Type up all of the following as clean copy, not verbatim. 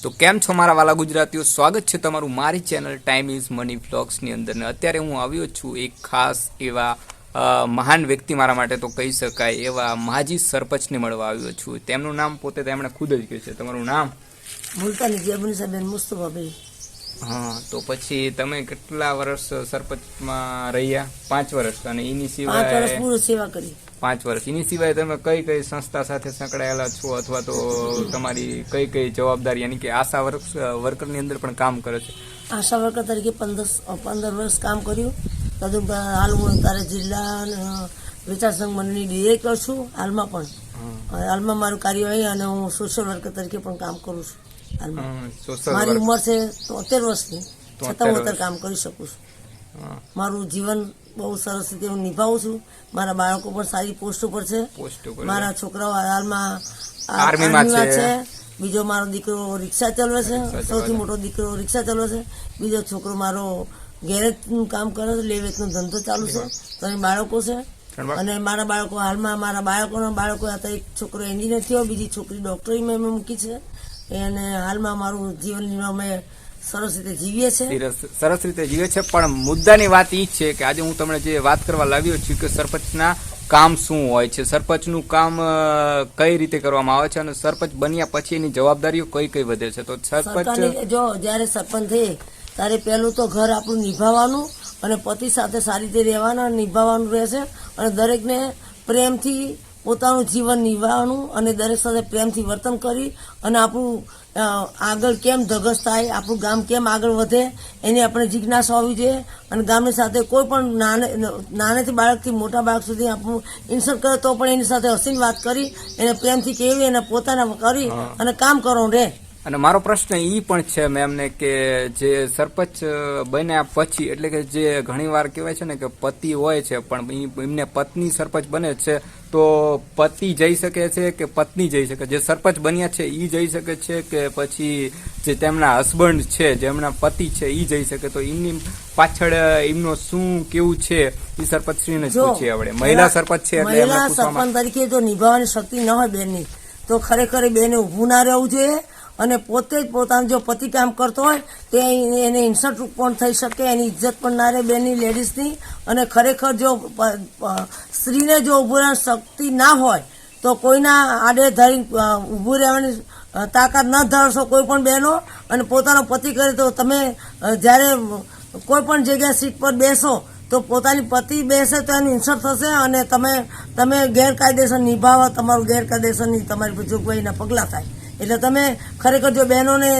તો કેમ છો મારા વાલા ગુજરાતીઓ, સ્વાગત છે તમારું મારી ચેનલ ટાઈમ ઇઝ મની વ્લોગ્સની અંદર. ને અત્યારે હું આવ્યો છું એક ખાસ એવા મહાન વ્યક્તિ, મારા માટે તો કહી શકાય એવા માજી સરપંચને મળવા આવ્યો છું. તેમનું નામ પોતે તેમણે ખુદ જ કહ્યું છે. તમારું નામ? મુલતાની જેબુનિસાબેન મુસ્તફાભાઈ. હા, તો પછી તમે કેટલા વર્ષ સરપંચમાં રહ્યા? 5 વર્ષ. અને એની સિવાય 5 વર્ષ પૂરું સેવા કરી. 5 વર્ષ. એની સિવાય તમે કઈ કઈ સંસ્થા સાથે સંકળાયેલા છો, અથવા તો તમારી કઈ કઈ જવાબદારી, યાની કે આશા વર્કરની અંદર પણ કામ કરે છે? આશા વર્કર તરીકે 15 વર્ષ કામ કર્યું. તદુપરાંત હાલ હું તારે જિલ્લા વિચાર સંઘ મંડળની ડિરેક્ટર છું. હાલમાં મારું કાર્યવાહી અને હું સોશિયલ વર્કર તરીકે પણ કામ કરું છું. મારી ઉંમર છે 73 વર્ષની, છતાં હું અત્યારે કામ કરી શકું છું. મારું જીવન બહુ સરસ રીતે હું નિભાવું છું. મારા બાળકો પણ સારી પોસ્ટ ઉપર છે. મારા છોકરાઓ હાલમાં આર્મીમાં છે. બીજો મારો દીકરો રિક્ષા ચલાવે છે. સૌથી મોટો દીકરો રિક્ષા ચલાવે છે. બીજો છોકરો મારો ગેરેજનું કામ કરે છે. લેવેચનો ધંધો ચાલુ છે. 3 બાળકો છે. અને મારા બાળકો હાલમાં મારા બાળકો હતા. એક છોકરો એન્જિનિયર થયો, બીજી છોકરી ડોક્ટરીમાં મેં મૂકી છે. અને હાલમાં મારું જીવન અમે સરસ રીતે જીવીએ છીએ. સરસ રીતે જીવે છે. પણ મુદ્દાની વાત એ છે કે આજે હું તમને જે વાત કરવા લાવ્યો છું કે સરપંચના કામ શું હોય છે, સરપંચનું કામ કઈ રીતે કરવામાં આવે છે, અને સરપંચ બન્યા પછી એની જવાબદારીઓ કઈ કઈ વધે છે. તો સરપંચ જો જયારે સરપંચ થઈ ત્યારે પહેલું તો ઘર આપણું નિભાવવાનું અને પતિ સાથે સારી રીતે રહેવાના નિભાવવાનું રહેશે. અને દરેકને પ્રેમથી પોતાનું જીવન નિભાવવાનું અને દરેક સાથે પ્રેમથી વર્તન કરી અને આપણું આગળ કેમ ધગસ થાય, આપણું ગામ કેમ આગળ વધે એની આપણે જિજ્ઞાસા હોવી જોઈએ. અને ગામની સાથે કોઈ પણ નાનેથી બાળકથી મોટા બાળક સુધી આપણું ઇન્સલ્ટ કરે તો પણ એની સાથે હસીને વાત કરી, એને પ્રેમથી કેવી એને પોતાના કરી અને કામ કરવાનું રહે. અને મારો પ્રશ્ન એ પણ છે મેમને કે જે સરપંચ બન્યા પછી, એટલે કે જે ઘણી વાર કહેવાય છે ને કે પતિ હોય છે પણ એમને પત્ની સરપંચ બને છે, તો પતિ જઈ શકે છે કે પત્ની જઈ શકે? જે સરપંચ બન્યા છે એ જઈ શકે છે કે પછી જે તેમના હસબન્ડ છે, જેમના પતિ છે એ જઈ શકે? તો એમની પાછળ એમનો શું કેવું છે એ સરપંચશ્રીને જ પૂછીએ આપણે. મહિલા સરપંચ છે એટલે મહિલા સરપંચ તરીકે જો નિભાવવાની શક્તિ ન હોય બેનની, તો ખરેખર બેને ઊભું ના રહેવું જોઈએ. અને પોતે જ પોતાનું જો પતિ કામ કરતો હોય તો એને ઇન્સલ્ટ પણ થઈ શકે, એની ઇજ્જત પણ ના રહે બેનની, લેડીઝની. અને ખરેખર જો સ્ત્રીને જો ઊભું રહેવાની શક્તિ ના હોય તો કોઈના આડે ધરી ઊભું રહેવાની તાકાત ન ધરશો કોઈ પણ બહેનો. અને પોતાનો પતિ કરે તો તમે જ્યારે કોઈ પણ જગ્યાએ સીટ પર બેસો તો પોતાની પતિ બેસે તો એનું ઇન્સલ્ટ થશે અને તમે ગેરકાયદેસર નિભાવો, તમારું ગેરકાયદેસરની તમારી જોગવાઈના પગલાં થાય. એટલે તમે ખરેખર જો બહેનોને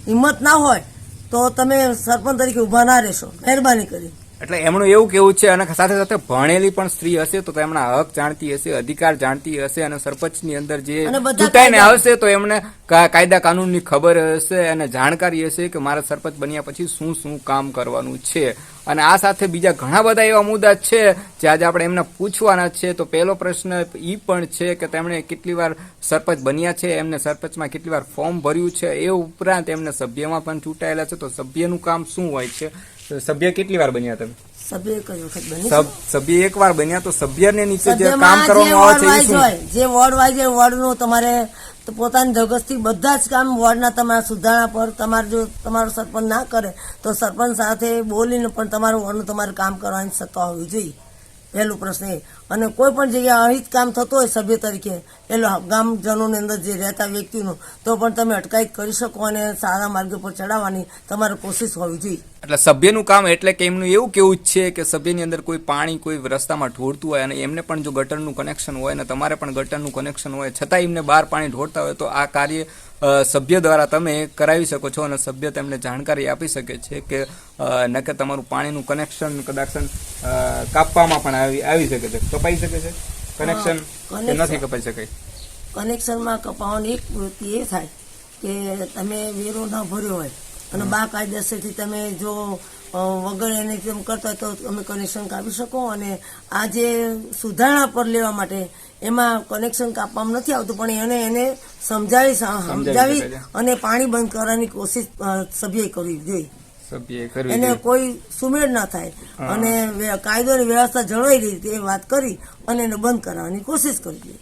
હિંમત ના હોય તો તમે સરપંચ તરીકે ઉભા ના રહેશો, મહેરબાની કરી. એટલે એમનું એવું કેવું છે. અને સાથે સાથે ભણેલી પણ સ્ત્રી હશે તો એમના હક જાણતી હશે, અધિકાર જાણતી હશે, અને સરપંચની અંદર જે ચૂંટાઈને આવશે તો એમને કાયદા કાનૂનની ખબર હશે અને જાણકારી હશે કે મારા સરપંચ બન્યા પછી શું શું કામ કરવાનું છે. અને આ સાથે બીજા ઘણા બધા એવા મુદ્દા છે જે આજે આપણે એમને પૂછવાના છે. તો પહેલો પ્રશ્ન એ પણ છે કે તેમણે કેટલી વાર સરપંચ બન્યા છે, એમને સરપંચમાં કેટલી વાર ફોર્મ ભર્યું છે, એ ઉપરાંત એમને સભ્યમાં પણ ચૂંટાયેલા છે. તો સભ્યનું કામ શું હોય છે? સભ્ય કેટલી વાર બન્યા તમે? સભ્ય 1 વાર બન્યા. તો સભ્યને નીચે જે કામ કરવામાં આવે છે, જે વોર્ડ વાઇઝ વોર્ડનું તમારે પોતાની ધગસથી બધા જ કામ વોર્ડના તમારા સુધારણા પર તમારો સરપંચ ના કરે તો સરપંચ સાથે બોલીને પણ તમારું વોર્ડનું તમારે કામ કરવાની સત્તા હોવી જોઈએ. પહેલું પ્રશ્ન એ. અને કોઈ પણ જગ્યાએ અહિત કામ થતું હોય સભ્ય તરીકે એટલે ગામજનોની અંદર જે રહેતા વ્યક્તિનું, તો પણ તમે અટકાયત કરી શકો અને સારા માર્ગ પર ચડાવવાની તમારી કોશિશ હોવી જોઈએ. એટલે સભ્યનું કામ એટલે કે એમનું એવું કેવું છે કે સભ્યની અંદર કોઈ પાણી કોઈ રસ્તામાં ઢોળતું હોય અને એમને પણ જો ગટરનું કનેક્શન હોય ને તમારે પણ ગટરનું કનેક્શન હોય છતાં એમને બહાર પાણી ઢોળતા હોય તો આ કાર્ય સભ્ય દ્વારા તમે કરાવી શકો છો. અને સભ્ય તેમને જાણકારી આપી શકે છે કે ન કે તમારું પાણીનું કનેક્શન કદાચ કાપવામાં પણ આવી શકે છે, કપાઈ શકે છે કનેક્શન કે નથી કપાઈ શકે? કનેક્શનમાં કપાવવાની એક વૃત્તિ એ થાય કે તમે વેરો ના ભર્યો હોય અને બાકાયદેસરથી તમે જો વગર એને તેમ કરતા હોય તો તમે કનેક્શન કાપી શકો. અને આ જે સુધારણા પર લેવા માટે એમાં કનેક્શન કાપવામાં નથી આવતું, પણ એને સમજાવી અને પાણી બંધ કરવાની કોશિશ સભ્યએ કરવી જોઈએ. એને કોઈ સુમેળ ના થાય અને કાયદો અને વ્યવસ્થા જળવાઈ રહી તે વાત કરી અને એને બંધ કરાવવાની કોશિશ કરવી જોઈએ.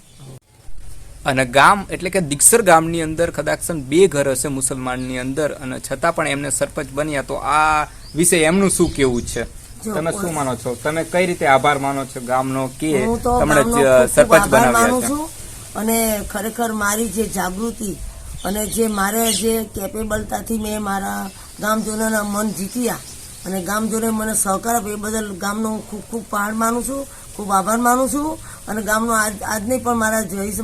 અને ગામ એટલે કે દીક્ષર ગામની અંદર કદાક્ષન 2 ઘર હશે મુસલમાનની અંદર, અને છતાં પણ એમને સરપંચ બન્યા. તો આ વિશે એમનું શું કેવું છે? તમે શું માનો છો? તમે કઈ રીતે આભાર માનો છો ગામનો કે તમને સરપંચ બનાવ્યા છે? અને ખરેખર મારી જે જાગૃતિ અને જે મારે જે કેપેબલતાથી મેં મારા ગામજનોના મન જીત્યા અને ગામજનોએ મને સહકાર આપ્યો એ બદલ ગામનો હું ખૂબ ખૂબ પહાડ માનું છું, ખૂબ આભાર માનું છું. અને ગામનો આજની પણ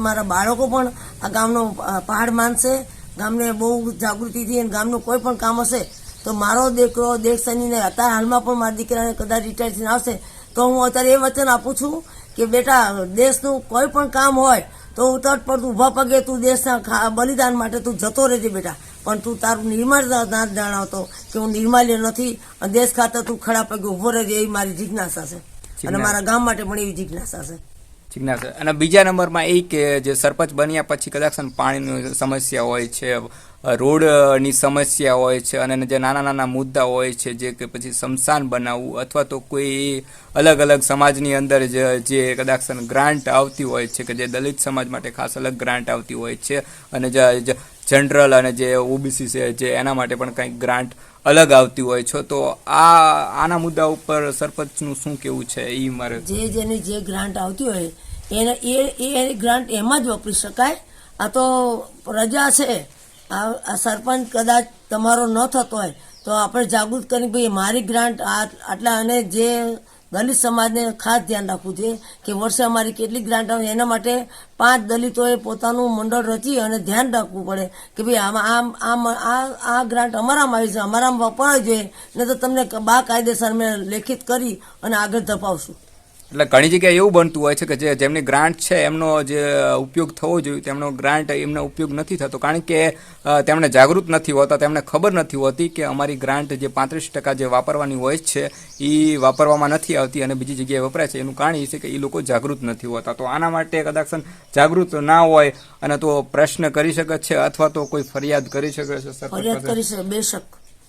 મારા બાળકો પણ આ ગામનો પહાડ માનશે. ગામને બહુ જાગૃતિથી અને ગામનું કોઈ પણ કામ હશે તો મારો દીકરો દેશ સૈનિકને અત્યારે હાલમાં પણ મારા દીકરાને કદાચ રિટાયર થઈને આવશે તો હું અત્યારે એ વચન આપું છું કે બેટા દેશનું કોઈ પણ કામ હોય તો હું તટ પર ઊભા પગે તું દેશના બલિદાન માટે તું જતો રહેજે બેટા, પણ તું તારું નિર્માણ ના જણાવતો કે હું નિર્માલ્ય નથી અને દેશ ખાતર તું ખડા પગે ઊભો રહેજે, એવી મારી જિજ્ઞાસા છે અને મારા ગામ માટે પણ એવી જિજ્ઞાસા છે. અને બીજા નંબરમાં એ કે જે સરપંચ બન્યા પછી કદાચ પાણીની સમસ્યા હોય છે, રોડની સમસ્યા હોય છે, અને જે નાના નાના મુદ્દા હોય છે, જે કે પછી સ્મશાન બનાવવું અથવા તો કોઈ અલગ અલગ સમાજની અંદર જે કદાચ ગ્રાન્ટ આવતી હોય છે કે જે દલિત સમાજ માટે ખાસ અલગ ગ્રાન્ટ આવતી હોય છે, અને જે જનરલ અને જે ઓબીસી છે જે એના માટે પણ કંઈક ગ્રાન્ટ અલગ આવતી હોય છે. તો આના મુદ્દા ઉપર સરપંચનું શું કેવું છે? એ મારે જેની જે ગ્રાન્ટ આવતી હોય એ ગ્રાન્ટ એમાં જ વાપરી શકાય. આ તો પ્રજા છે, આ સરપંચ કદાચ તમારો ન થતો હોય તો આપણે જાગૃત કરી ભાઈ મારી ગ્રાન્ટ આટલા, અને જે દલિત સમાજને ખાસ ધ્યાન રાખવું જોઈએ કે વર્ષે અમારી કેટલી ગ્રાન્ટ આવે. એના માટે 5 દલિતોએ પોતાનું મંડળ રચી અને ધ્યાન રાખવું પડે કે ભાઈ આ ગ્રાન્ટ અમારામાં આવી છે, અમારામાં વપરાય જોઈએ, નહીં તો તમને બાકાયદેસર અમે લેખિત કરી અને આગળ ધપાવશું. એટલે ઘણી જગ્યાએ એવું બનતું હોય છે કે જેમની ગ્રાન્ટ છે એમનો જે ઉપયોગ થવો જોઈએ તેમનો ગ્રાન્ટ એમનો ઉપયોગ નથી થતો, કારણ કે તેમને જાગૃત નથી હોતા, તેમને ખબર નથી હોતી કે અમારી ગ્રાન્ટ જે 35% જે વાપરવાની હોય છે એ વાપરવામાં નથી આવતી અને બીજી જગ્યાએ વપરાય છે. એનું કારણ એ છે કે એ લોકો જાગૃત નથી હોતા. તો આના માટે કદાચ જાગૃત ના હોય અને તો પ્રશ્ન કરી શકે છે અથવા તો કોઈ ફરિયાદ કરી શકે છે. ફરિયાદ કરી શકે,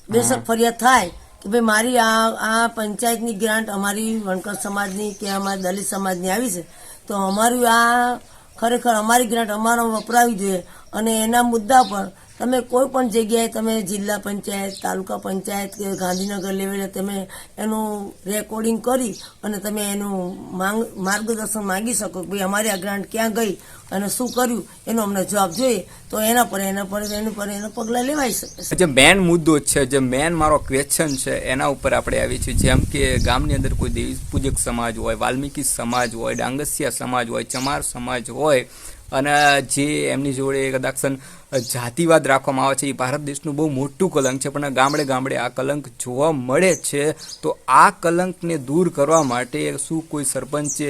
બેશક ફરિયાદ થાય કે ભાઈ મારી આ પંચાયતની ગ્રાન્ટ અમારી વણકર સમાજની કે અમારી દલિત સમાજની આવી છે તો અમારી આ ખરેખર અમારી ગ્રાન્ટ અમારામાં વપરાવી જોઈએ. અને એના મુદ્દા પર તમે કોઈ પણ જગ્યાએ તમે જિલ્લા પંચાયત, તાલુકા પંચાયત કે ગાંધીનગર લેવલે તમે એનું રેકોર્ડિંગ કરી અને તમે એનું માર્ગદર્શન માંગી શકો કે ભાઈ અમારી આ ગ્રાન્ટ ક્યાં ગઈ અને શું કર્યું એનો અમને જવાબ જોઈએ, તો એના પર પગલાં લેવાઈ શકે. જે મેન મુદ્દો છે, જે મેન મારો ક્વેશ્ચન છે એના ઉપર આપણે આવી છીએ. જેમ કે ગામની અંદર કોઈ દેવી પૂજક સમાજ હોય, વાલ્મીકી સમાજ હોય, ડાંગસિયા સમાજ હોય, ચમાર સમાજ હોય, અને જે એમની જોડે કદાચ જાતિવાદ રાખવામાં આવે છે એ ભારત દેશનું બહુ મોટું કલંક છે, પણ ગામડે ગામડે આ કલંક જોવા મળે છે. તો આ કલંકને દૂર કરવા માટે શું કોઈ સરપંચે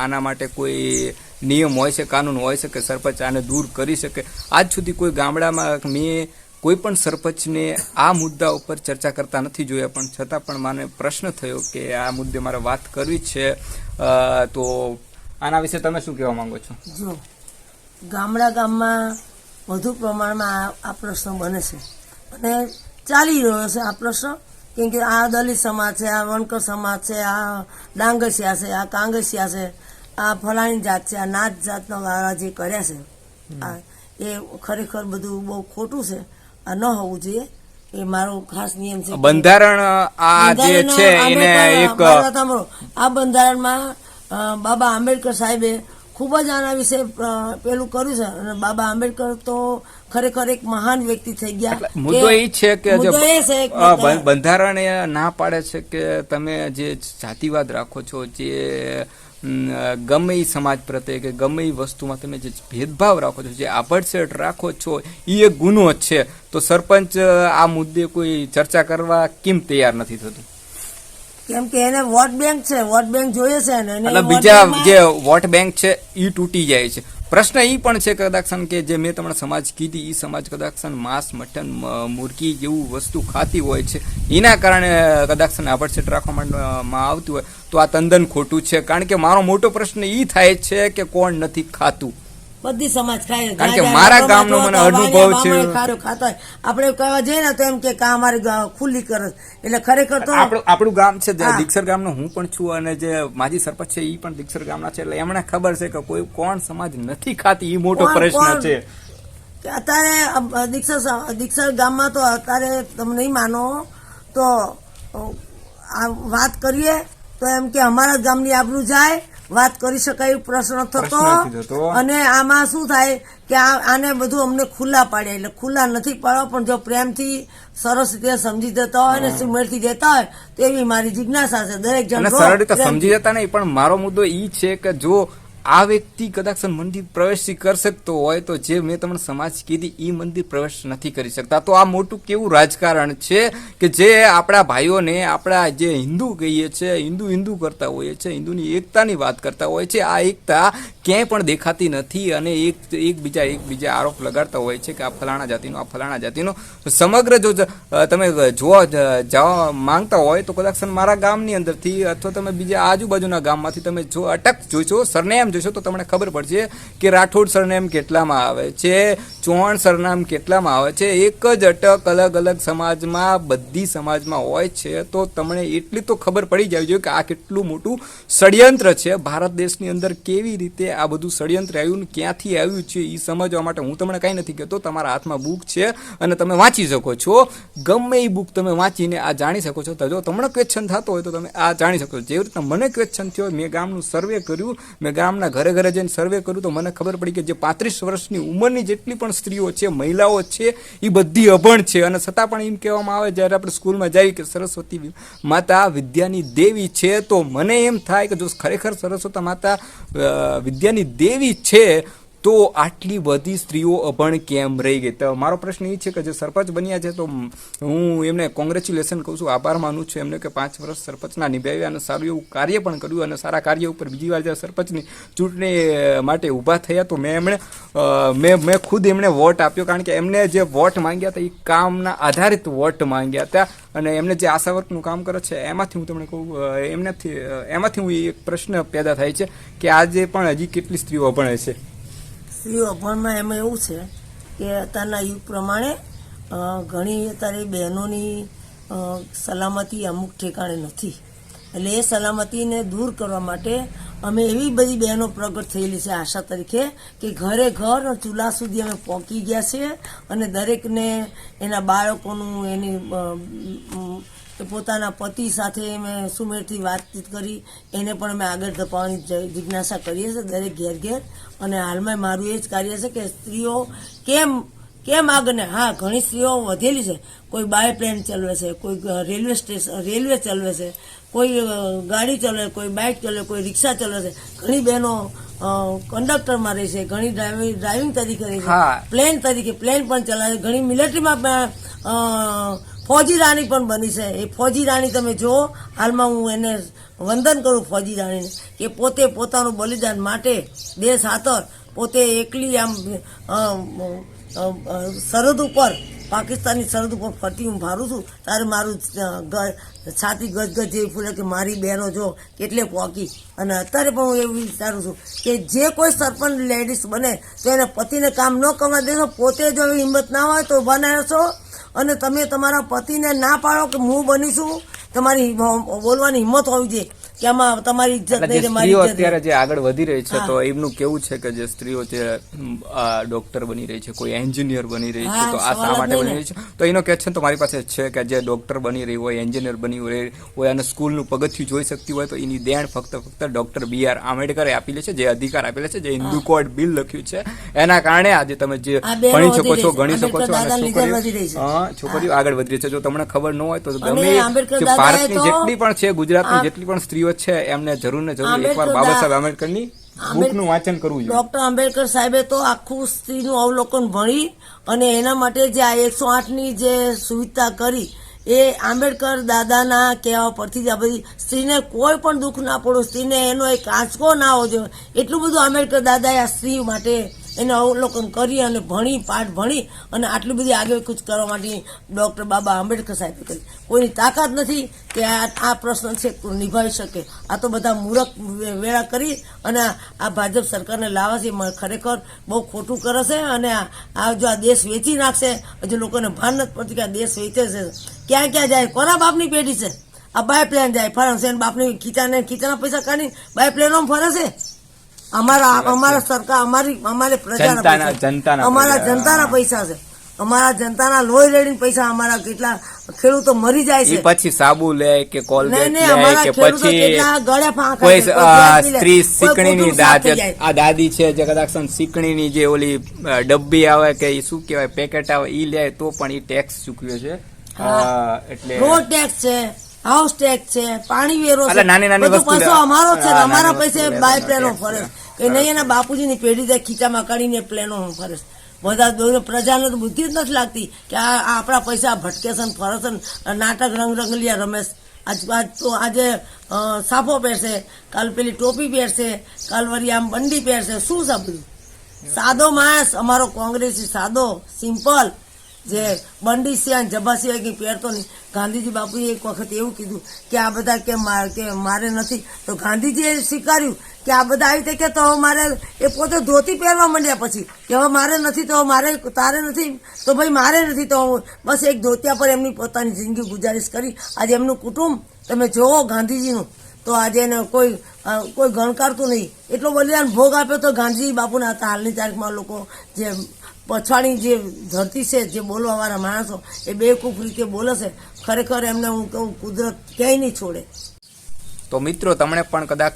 આના માટે કોઈ નિયમ હોય છે, કાનૂન હોય છે કે સરપંચ આને દૂર કરી શકે? આજ સુધી કોઈ ગામડામાં મેં કોઈ પણ સરપંચને આ મુદ્દા ઉપર ચર્ચા કરતા નથી જોયા, પણ છતાં પણ મને પ્રશ્ન થયો કે આ મુદ્દે મારે વાત કરવી છે. તો આના વિશે તમે શું કહેવા માંગો છો? જો ગામમાં વધુ પ્રમાણમાં આ પ્રશ્ન બને છે અને ચાલી રહ્યો છે આ પ્રશ્ન, કેમ કે આ દલિત સમાજ છે, આ વણકર સમાજ છે, આ ડાંગસિયા છે, આ કાંગસિયા છે, આ ફલાણી જાત છે, આ નાત જાતના વાળા જે કર્યા છે એ ખરેખર બધું બહુ ખોટું છે. આ ન હોવું જોઈએ, એ મારો ખાસ નિયમ છે. બંધારણ આ જે છે એને એક આ બંધારણમાં બાબા આંબેડકર સાહેબે ખૂબ જ આના વિશે પેલું કર્યું છે અને બાબા આંબેડકર તો ખરેખર એક મહાન વ્યક્તિ થઈ ગયા. મુદ્દો એ છે કે બંધારણ એ ના પાડે છે કે તમે જે જાતિવાદ રાખો છો, જે ગમે એ સમાજ પ્રત્યે કે ગમે એ વસ્તુમાં તમે જે ભેદભાવ રાખો છો, જે આભડછેડ રાખો છો એ એક ગુનો છે. તો સરપંચ આ મુદ્દે કોઈ ચર્ચા કરવા કેમ તૈયાર નથી થતું? કેમ કે એને વોટ બેંક છે, વોટ બેંક જોઈએ છે ને, એટલે બીજા જે વોટ બેંક છે એ તૂટી જાય છે. પ્રશ્ન એ પણ છે કદાચ કે જે મેં તમને સમાજ કીધી એ સમાજ કદાચ માંસ, મટન, મુરગી જેવું વસ્તુ ખાતી હોય છે, એના કારણે કદાચ આભડછેટ રાખવામાં આવતી હોય તો આ તદ્દન ખોટું છે. કારણ કે મારો મોટો પ્રશ્ન એ થાય છે કે કોણ નથી ખાતું, બધી સમાજ ખાય. કારણ કે જ્યાં મારા જ્યાં ગામનો રમત મને હોય, અનુભવ વાળિયા છે. બામણે ખારો ખાતા હોય. આપણે કહેવા જઈએ ને તો એમ કે કા અમારી ખુલ્લી કરે એટલે ખરેખર તો આપણું ગામ છે હા. દીક્ષર ગામનો હું પણ છું અને જે માજી સરપંચ છે એ પણ દીક્ષર ગામના છે એટલે એમને ખબર છે કે કોઈ કોણ સમાજ નથી ખાતી એ મોટો કોણ- પ્રશ્ન કોણ- છે. કે અત્યારે દીક્ષર ગામમાં તો અત્યારે તમે નહીં માનો તો આ વાત કરીએ તો એમ કે અમારા જ ગામની આબરૂ જાય, વાત કરી શકાય એવો પ્રશ્ન પ્રશ્ન નથી થતો. થતો. અને આમાં શું થાય કે આને બધું અમને ખુલ્લા પાડે એટલે ખુલ્લા નથી પાડવા પણ જો પ્રેમથી સરસ રીતે સમજી દેતા હોય ને સુમેળથી દેતા હોય તો એવી મારી જિજ્ઞાસા છે. દરેક જણ અને જો સરળ રીતે પ્રેમથી. સમજી જતા નહીં પણ મારો મુદ્દો ઈ છે કે જો આ વ્યક્તિ કદાચ મંદિર પ્રવેશ કરી શકતો હોય તો જે મેં તમને સમાજ કીધી ઈ મંદિર પ્રવેશ નથી કરી શકતા. તો આ મોટું કેવું રાજકારણ છે કે જે આપણા ભાઈઓને આપણા જે હિન્દુ કહીએ છીએ હિન્દુ કરતા હોઈએ છીએ, હિન્દુની એકતાની વાત કરતા હોય છે, આ એકતા ક્યાંય પણ દેખાતી નથી અને એકબીજા આરોપ લગાડતા હોય છે કે આ ફલાણા જાતિનો આ ફલાણા જાતિનો. સમગ્ર જો તમે જોવા જવા માંગતા હોય તો કદાચ મારા ગામની અંદરથી અથવા તમે બીજા આજુબાજુના ગામમાંથી તમે જો અટક જોઈશો, સરનેમ જોશો તો તમને ખબર પડશે કે રાઠોડ સરનેમ કેટલામાં આવે છે, ચૌહાણ સરનામ કેટલામાં આવે છે. એક જ અટક અલગ અલગ સમાજમાં બધી સમાજમાં હોય છે. તો તમને એટલી તો ખબર પડી જવી જોઈએ કે આ કેટલું મોટું ષડયંત્ર છે. ભારત દેશની અંદર કેવી રીતે આ બધું ષડયંત્ર આવ્યું ને ક્યાંથી આવ્યું છે એ સમજવા માટે હું તમને કંઈ નથી કહેતો. તમારા હાથમાં બુક છે અને તમે વાંચી શકો છો. ગમે એ બુક તમે વાંચીને આ જાણી શકો છો. તો જો તમને ક્વેશ્ચન થતો હોય તો તમે આ જાણી શકો છો. જેવી રીતના મને ક્વેશ્ચન થયો, મેં ગામનું સર્વે કર્યું, મેં ગામના ઘરે જઈને સર્વે કર્યું તો મને ખબર પડી કે જે 35 વર્ષની ઉંમરની જેટલી પણ સ્ત્રીઓ છે, મહિલાઓ છે એ બધી અભણ છે. અને છતાં પણ એમ કહેવામાં આવે જ્યારે આપણે સ્કૂલમાં જઈએ કે સરસ્વતી માતા વિદ્યાની દેવી છે. તો મને એમ થાય કે જો ખરેખર સરસ્વતી માતા વિદ્યાની દેવી છે તો આટલી બધી સ્ત્રીઓ અભણ કેમ રહી ગઈ? તો મારો પ્રશ્ન એ છે કે જે સરપંચ બન્યા છે તો હું એમને કોંગ્રેચ્યુલેશન કહું છું, આભાર માનું છું એમને કે 5 વર્ષ સરપંચના નિભાવ્યા અને સારું એવું કાર્ય પણ કર્યું અને સારા કાર્ય ઉપર બીજી વાર જ્યારે સરપંચની ચૂંટણી માટે ઊભા થયા તો મેં ખુદ એમને વોટ આપ્યો. કારણ કે એમને જે વોટ માંગ્યા હતા એ કામના આધારિત વોટ માંગ્યા હતા અને એમને જે આશા વર્કનું કામ કરે છે એમાંથી હું તમને કહું એમાંથી હું એક પ્રશ્ન પેદા થાય છે કે આજે પણ હજી કેટલી સ્ત્રીઓ અભણ છે? સ્ત્રીઓ અભણમાં એમાં એવું છે કે અત્યારના યુગ પ્રમાણે ઘણી અત્યારે બહેનોની સલામતી અમુક ઠેકાણે નથી. એટલે એ સલામતીને દૂર કરવા માટે અમે એવી બધી બહેનો પ્રગટ થયેલી છે આશા તરીકે કે ઘરે ઘર ચૂલા સુધી અમે પહોંચી ગયા છે અને દરેકને એના બાળકોનું એની પોતાના પતિ સાથે અમે સુમેળથી વાતચીત કરી એને પણ અમે આગળ ધપાવવાની જિજ્ઞાસા કરીએ છીએ દરેક ઘેર. અને હાલમાં મારું એ જ કાર્ય છે કે સ્ત્રીઓ કેમ આગળ ને હા ઘણી સ્ત્રીઓ વધેલી છે. કોઈ બાય પ્લેન ચલાવે છે, કોઈ રેલવે ચલાવે છે, કોઈ ગાડી ચલાવે, કોઈ બાઇક ચલાવે, કોઈ રિક્ષા ચલાવે છે. ઘણી બહેનો કંડક્ટરમાં રહે છે, ઘણી ડ્રાઇવિંગ તરીકે રહે છે, પ્લેન પણ ચલાવે, ઘણી મિલિટરીમાં ફૌજી રાણી પણ બની છે. એ ફૌજી રાણી તમે જુઓ, હાલમાં હું એને વંદન કરું ફૌજી રાણીને કે પોતે પોતાનું બલિદાન માટે દેશ હાથર પોતે એકલી આમ સરહદ ઉપર પાકિસ્તાનની સરહદ ઉપર ફરતી હું ભારું છું ત્યારે મારું છાતી ગજ જેવી ફૂલે કે મારી બહેનો જો કેટલે પહોંચી. અને અત્યારે પણ હું એવું વિચારું છું કે જે કોઈ સરપંચ લેડીઝ બને તો એને પતિને કામ ન કરવા દેશો. પોતે જો એવી હિંમત ના હોય તો ઊભા ના રહેશો અને તમે તમારા પતિને ના પાડો કે હું બનીશું. તમારી બોલવાની હિંમત હોવી જોઈએ કે આમાં તમારી ઇજ્જત નહીં, મારી ઇજ્જત. અત્યારે જે આગળ વધી રહી છે તો એમનું કેવું છે કે જે સ્ત્રીઓ જે ડોક્ટર બની રહી છે, કોઈ એન્જિનિયર બની રહી છે, તો આ શા માટે બની રહી છે? તો એનો ક્વેશ્ચન તો મારી પાસે છે કે જે ડોક્ટર બની રહી હોય, એન્જિનિયર બની હોય અને સ્કૂલનું પગથિયું જોઈ શકતી હોય તો એની દેણ ફક્ત ડોક્ટર BR આંબેડકરે આપેલી છે, જે અધિકાર આપેલા છે, જે હિન્દુ કોડ બિલ લખ્યું છે. એના કારણે આજે તમે જે ભણી શકો છો, ગણી શકો છો અને છોકરીઓ આગળ વધી રહી છે. જો તમને ખબર ન હોય તો ગમે ભારતની જેટલી પણ છે, ગુજરાતની જેટલી પણ સ્ત્રીઓ છે એમને જરૂર ને જરૂર એકવાર બાબા સાહેબ આંબેડકરની બુકનું વાંચન કરવું જોઈએ. ડોક્ટર આંબેડકર સાહેબે તો આખું સ્ત્રીનું અવલોકન ભણી અને એના માટે જે આ 108ની જે સુવિધા કરી એ આંબેડકર દાદાના કહેવા પરથી જ આ બધી સ્ત્રીને કોઈ પણ દુઃખ ના પડો, સ્ત્રીને એનો એક આંચકો ના હોવો જોઈએ એટલું બધું આંબેડકર દાદાએ આ સ્ત્રી માટે એનું અવલોકન કરી અને પાઠ ભણી અને આટલી બધી આગેકૂચ કરવા માટે ડૉક્ટર બાબા આંબેડકર સાહેબે કરી. કોઈની તાકાત નથી કે આ પ્રશ્ન છે નિભાવી શકે. આ તો બધા મૂરખ વેળા કરી અને આ ભાજપ સરકારને લાવવા છે ખરેખર બહુ ખોટું કરે છે. અને આ જો આ દેશ વેચી નાખશે, હજુ લોકોને ભાન નથી પડતી કે આ દેશ વેચે છે. ક્યાં ક્યાં જાય, કોના બાપની પેઢી છે? આ બાય પ્લેન જાય ફરે છે, બાપની ખીચાના પૈસા કાઢી બાય પ્લેનમાં ફરે છે. અમારા સરકાર અમારે પ્રજાના અમારા જનતાના પૈસા છે. અમારા જનતાના લોહી રેડીને પૈસા અમારા કેટલા ખેડૂતો મરી જાય છે. પછી સાબુ લે કે કોલગેટ લે કે પછી કોઈ સ્ત્રી શીકણીની આ દાદી છે જે કદાચ શીકણીની જે ઓલી ડબ્બી આવે કે શું કેવાય પેકેટ આવે ઈ લે તો પણ ઈ ટેક્સ ચૂકવ્યો છે. એટલે રોડ ટેક્સ છે, હાઉસ ટેક્સ છે, પાણી વેરો છે, નાની નાની વસ્તુ પૈસો અમારો છે. અમારા પૈસે બાય પ્લેનો ફરે કે નહીં, એના બાપુજીની પેઢી જાય ખીચામાં કાઢીને પ્લેનો ફરે. બધા પ્રજાને તો બુદ્ધિ જ નથી લાગતી કે આ આપણા પૈસા ભટકે છે ને ફરે છે ને નાટક રંગલિયા રમેશ. તો આજે સાફો પહેરશે, કાલ પેલી ટોપી પહેરશે, કાલ વળી આમ બંડી પહેરશે. શું છે બધું? સાદો માણસ અમારો કોંગ્રેસી સાદો સિમ્પલ જે બંડી સિવાય જબા સિવાય કંઈ પહેરતો નહીં. ગાંધીજી બાપુએ એક વખત એવું કીધું કે આ બધા કે મારે નથી, તો ગાંધીજીએ સ્વીકાર્યું કે આ બધા આવી રીતે કે તો મારે એ પોતે ધોતી પહેરવા માંડ્યા પછી કે હવે મારે નથી તો મારે તારે નથી તો ભાઈ મારે નથી તો બસ એક ધોતિયા પર એમની પોતાની જિંદગી ગુજારિશ કરી. આજે એમનું કુટુંબ તમે જોવો ગાંધીજીનું તો આજે એને કોઈ ગણકારતું નહીં. એટલો બલિદાન ભોગ આપ્યો તો ગાંધીજી બાપુના હતા. હાલની તારીખમાં લોકો જે પછાડી જે ધરતી છે, જે બોલવાવાળા માણસો એ બેવકૂફ રીતે બોલે છે. ખરેખર એમને હું કહું કુદરત ક્યાંય નહીં છોડે. તો મિત્રો તમને પણ કદાચ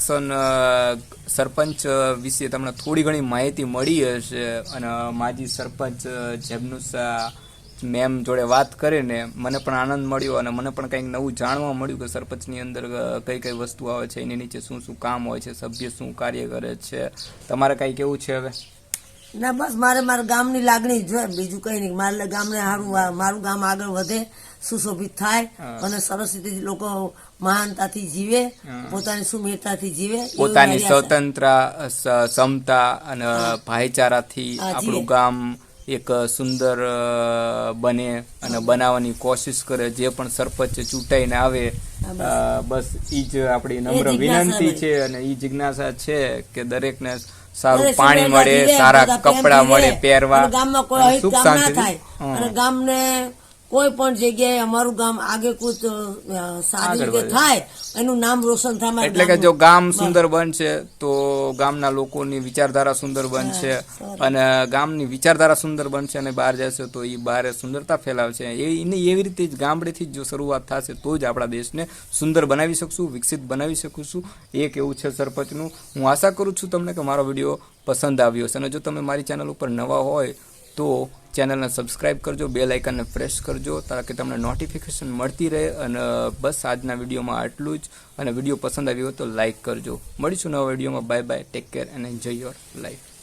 સરપંચ વિશે તમને થોડી ઘણી માહિતી મળી હશે અને માજી સરપંચ જેમનુસા મેમ જોડે વાત કરીને મને પણ આનંદ મળ્યો અને મને પણ કંઈક નવું જાણવા મળ્યું કે સરપંચની અંદર કઈ કઈ વસ્તુ આવે છે, એની નીચે શું શું કામ હોય છે, સભ્ય શું કાર્ય કરે છે. તમારે કઈ કેવું છે હવે? ના બસ મારા ગામની લાગણી જોઈએ, બીજું કઈ નહીં. મારા ગામને મારું ગામ આગળ વધે, સુશોભિત થાય અને સરસ રીતે લોકો મહાનતાથી જીવે, પોતાની સુમેરતાથી જીવે, પોતાની સ્વતંત્ર ક્ષમતા અને ભાઈચારાથી આપણું ગામ એક સુંદર બને અને બનાવવાની કોશિશ કરે. જે પણ સરપંચ ચૂંટાઈને આવે બસ ઈ જ આપણી નમ્ર વિનંતી છે અને ઈ જિજ્ઞાસા છે કે દરેકને સારું પાણી મળે, સારા કપડા મળે પહેરવા, ગામમાં કોઈ સુખ શાંતિ થાય અને ગામને કોઈ પણ જગ્યાએ અમારું ગામ આગેકૂચ સારી રીતે થાય, એનું નામ રોશન થાય. એટલે કે જો ગામ સુંદર બનશે તો ગામના લોકોની વિચારધારા સુંદર બનશે અને ગામની વિચારધારા સુંદર બનશે અને બહાર જશે તો એ બહાર સુંદરતા ફેલાવશે. એવી રીતે જ ગામડેથી જ જો શરૂઆત થશે તો જ આપણા દેશને સુંદર બનાવી શકશું, વિકસિત બનાવી શકશું. એક એવું છે સરપંચનું. હું આશા કરું છું તમને કે મારો વિડીયો પસંદ આવ્યો છે અને જો તમે મારી ચેનલ ઉપર નવા હોય તો ચેનલને સબસ્ક્રાઇબ કરજો, બેલ આઇકનને પ્રેસ કરજો તાકે તમને નોટિફિકેશન મળતી રહે. અને બસ આજના વિડીયોમાં આટલું જ. અને વિડીયો પસંદ આવ્યો હોય તો લાઇક કરજો. મળીશું નવા વિડીયોમાં. Bye bye, take care and enjoy your life.